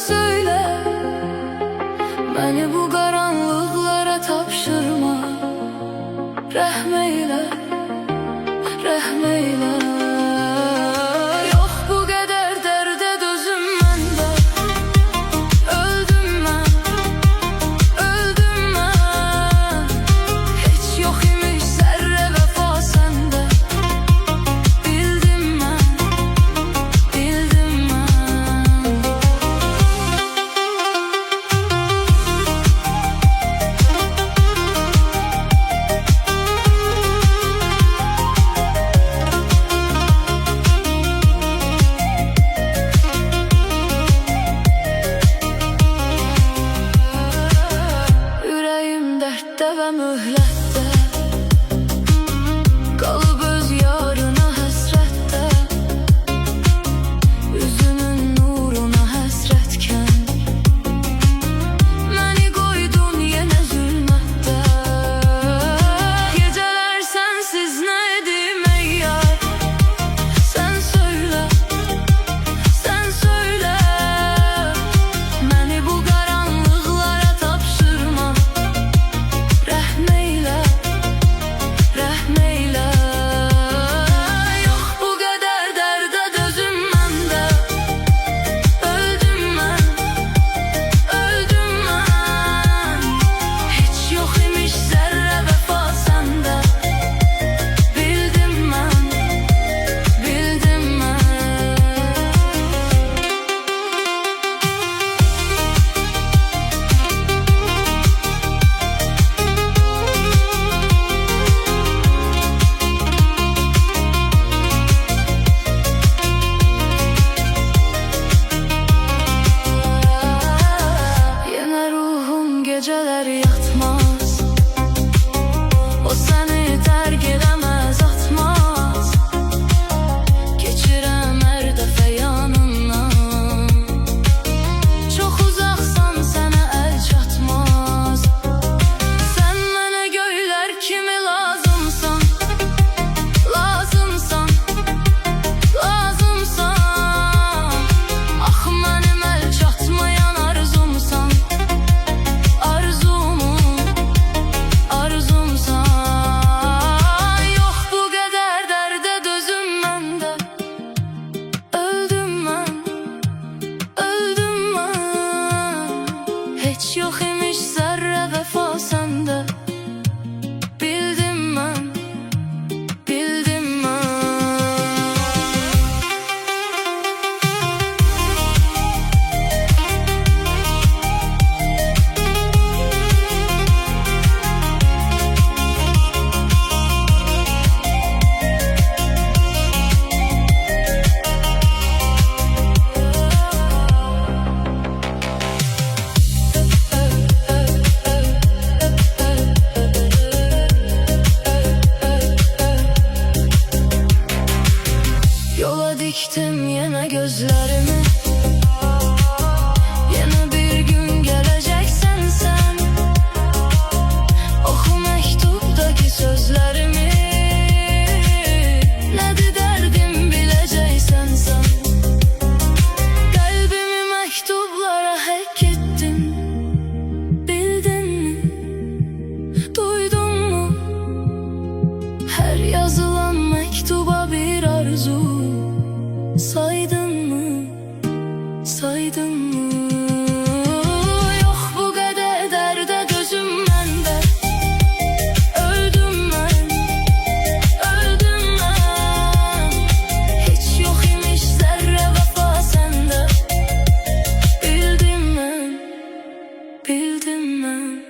söyle, beni bu karanlıklara tapşırma. Rəhm eyle, rəhm eyle. Yok bu kadar derde dözüm məndə. Öldüm mən, öldüm mən. Heç yok imiş zərrə vəfa səndə. Bildim mən, bildim mən. Ürəyim dərddə və mühlətdə, qalıb öz yarına həsrətdə. Üzünün nuruna həsrətkən, məni qoydun yenə zülmətdə. Gecələr sənsiz nə edim ey yar? Sən söylə, sən söylə. Məni bu qaranlıqlara tapşırma. Rəhm eyle, rəhm eyle. Yok bu kadar dərdə dözüm məndə. Öldüm mən, öldüm mən. Heç yok imiş zərrə vəfa səndə. Bildim mən, bildim mən. Yenə ruhum geceleri yatmaz. O səni tərk edəməz, atmaz. Keçirəm hər dəfə yanından. Çox uzaqsan sənə əl çatmaz. Sən mənə göylər kimi lazımsan. Lazımsan, lazımsan. Ax mənim əl çatmayan arzumsan. Arzumun, arzumsan. Yok bu kadar dərdə dözüm məndə. Öldüm mən, öldüm mən. Heç yok imiş zərrə vəfa səndə. Bildim mən, bildim mən. Yola diktim yine gözlerimi. Yine bir gün geleceksen sen. Oku mektuptaki sözlerimi. Nedir derdim bileceksen sen. Kalbimi mektuplara hak ettin. Bildin mi? Duydun mu? Her yazılan mektuba bir arzu. Saydın mı? Saydın mı? Yok bu kadar dərdə dözüm məndə. Öldüm mən, öldüm mən. Heç yok imiş zərrə vəfa səndə. Bildim mən, bildim mən.